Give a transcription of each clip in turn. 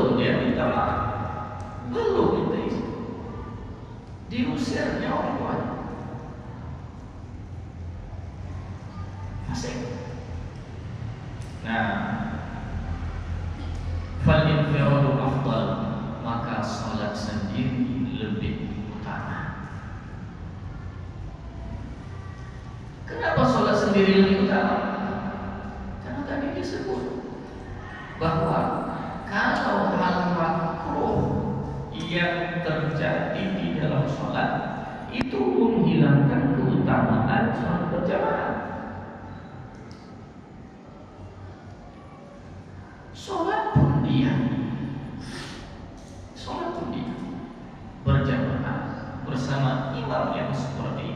belum dia minta maaf, belum minta izin, diusirnya orang tuanya. Fasik. Nah, fal infiradu afdal, maka salat sendiri lebih utama. Kenapa salat sendiri lebih utama? Karena tadi disebut bahwa kalau hal makruh yang terjadi di dalam salat itu menghilangkan keutamaan salat berjamaah. Salat pun dia berjamaah bersama imam yang seperti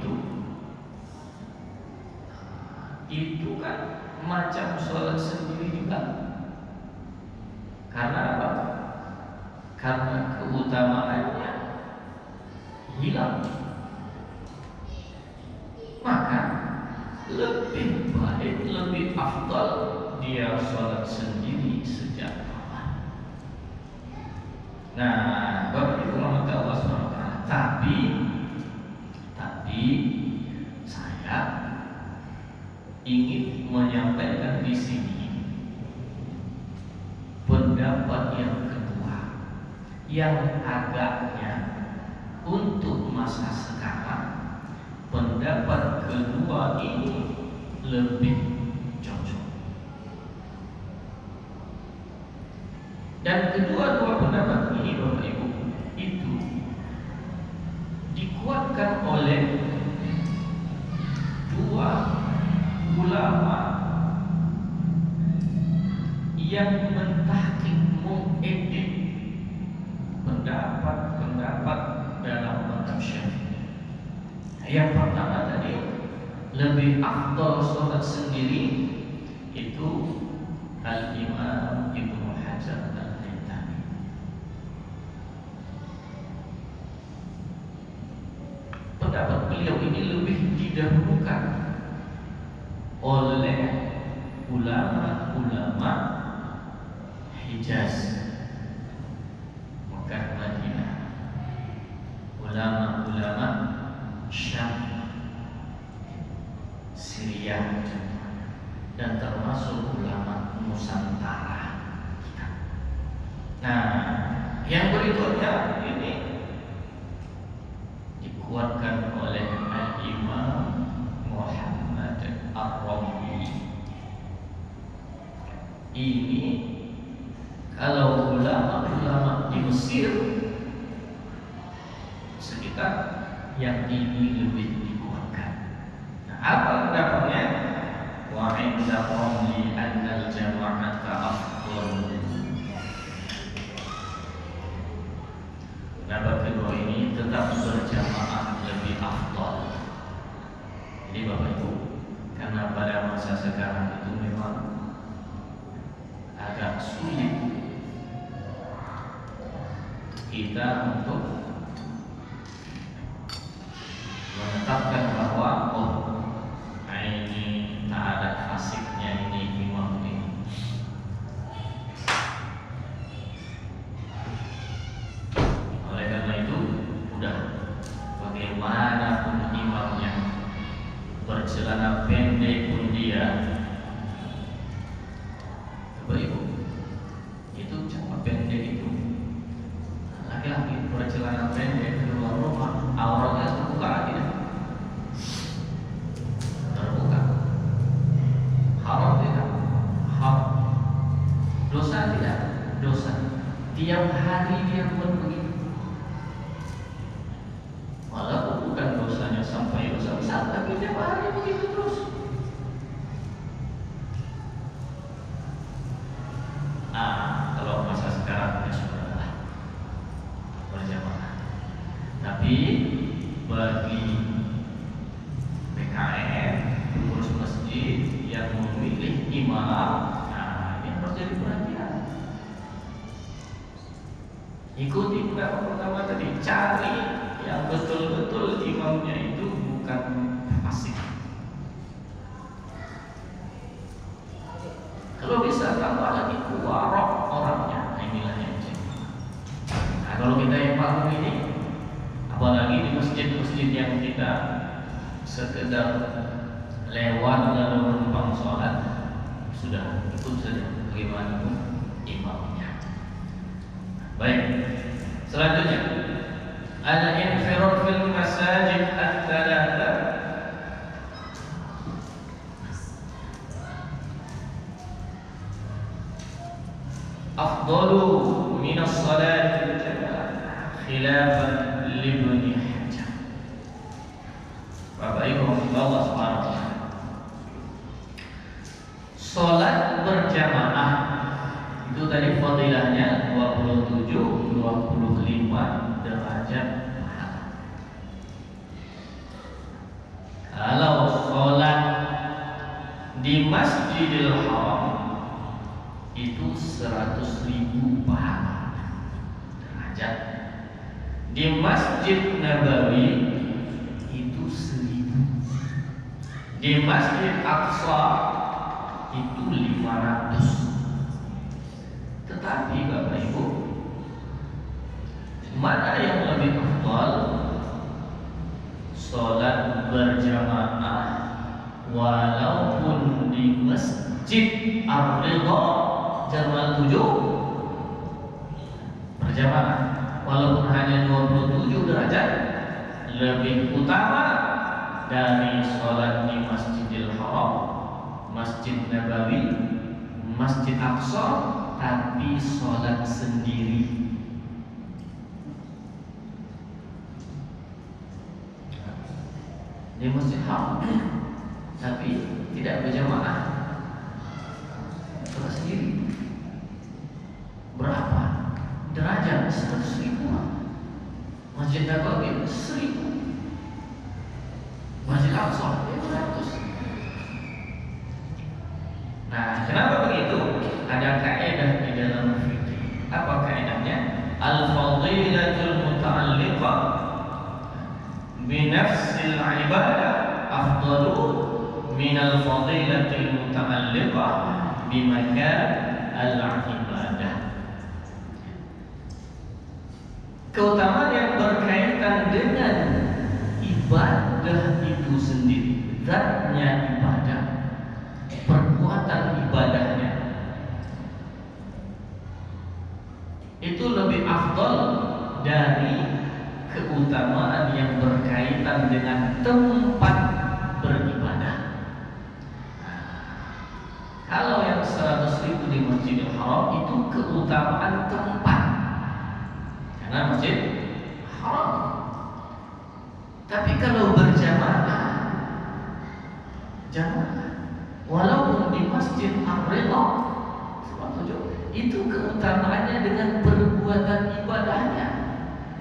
itu kan macam salat sendiri juga. Karena apa? Karena keutamaannya hilang. Maka lebih baik, lebih afdal dia salat sendiri sejak awal. Nah, Bapak Ibu rahmati Allah SWT. Tapi saya ingin menyampaikan di sini pendapat yang kedua, yang agaknya untuk masa sekarang pendapat kedua ini lebih cocok. Dan kedua-dua pendapat ini Bapak Ibu itu dikuatkan oleh dua ulama yang mentahqiq, mengedit pendapat-pendapat dalam mazhab Syafi'i. Yang pertama tadi, lebih afdal salat sendiri itu Al-Imam Ibnu Hajar Al-Haytami. Pendapat beliau ini lebih didahulukan oleh ulama-ulama Hijaz, Mekah, Madinah, ulama-ulama Syam, Syria, dan termasuk ulama Nusantara kita. Nah, yang berikutnya ini dikuatkan oleh Al-Imam Muhammad Ar-Ramli. Ini kalau ulama-ulama di Mesir sekitar yang ini lebih dikuatkan. Nah, apa pendapatnya? Wa 'inda Ramli anna al-jama'ata afdal. Pendapat kedua ini tetap berjamaah lebih afdal. Jadi Bapak Ibu, karena pada masa sekarang itu memang agak sulit kita untuk menetapkan bahwa ini tak ada fasiknya ini imam ini. Oleh karena itu, udah bagaimanapun imamnya, bercelana pendek pun dia, Bapak Ibu, itu celana pendek itu laki-laki bercelana pendek keluar rumah, auratnya terbuka tidak? Terbuka. Haram tidak? Haram. Dosa tidak? Dosa. Tiap hari dia buat begitu. Walaupun bukan dosanya sampai dosa besar, tapi tiap hari begitu terus. Nah, kalau masa sekarang ya sudahlah, berjamaah. Tapi bagi PKM, pengurus masjid yang memilih imam, nah ini harus jadi perhatian. Ikuti pendapat pertama tadi, cari yang betul-betul imamnya itu bukan fasik. Kalau bisa tambah lagi warok orangnya, inilah yang jadi. kita yang makmum ini, apalagi di masjid-masjid yang kita sekedar lewat lalu menumpang sholat, sudah ikut saja bagaimana imamnya. Baik, selanjutnya al-infirad fil masajid at-thalatha. Afdalu min as-salati al-jama'ah khilafan li Ibnu Hajar. Bapak Ibu Allah Subhanahu wa taala, salat berjamaah itu tadi fadilahnya 27, 25 derajat pahala. Kalau salat di Masjidil Haram itu 100.000 pahala derajat. Di Masjid Nabawi itu 1.000. Di Masjid Aqsa itu 500. Tetapi Bapak Ibu, mana yang lebih afdal? Salat berjamaah walaupun di Masjid Ar-Ridha Jamal 7 berjamaah walaupun hanya 27 derajat lebih utama dari sholat di Masjidil Haram, Masjid Nabawi, Masjid Aqsa, tapi sholat sendiri. Di Masjid Haram tapi tidak berjamaah, sholat sendiri. Berapa derajat? 100.000. Masjid Nabawi 1.000. Masjid Aqsa 500. Nah, kenapa begitu? Ada kaidah di dalam fikih. Apa kaidahnya? Al-fadilatul muta'alliqah bi nafsil ibadah afdalu min al-fadilatil muta'alliqah bi makan al-ibadah. Keutamaan yang berkaitan dengan ibadah itu sendiri, zatnya ibadah, perbuatan ibadahnya, itu lebih afdal dari keutamaan yang berkaitan dengan tempat beribadah. Kalau yang 100.000 di Masjidil Haram itu keutamaan tempat, karena Masjid Haram. Tapi kalau berjamaah, jamaah walaupun di Masjid Ar-Ridha itu keutamaannya dengan perbuatan ibadahnya,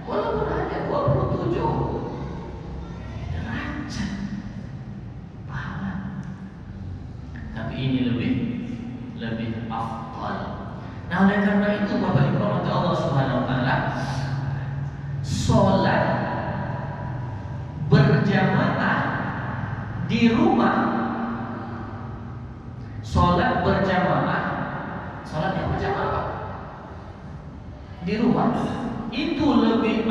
walaupun hanya 27 derajat pahala. Tapi ini lebih afdal. Nah, oleh karena itu Bapak Ibu Allah Subhanahu wa taala, sholat berjamaah di rumah, sholat berjamaah, sholat yang berjamaah di rumah itu lebih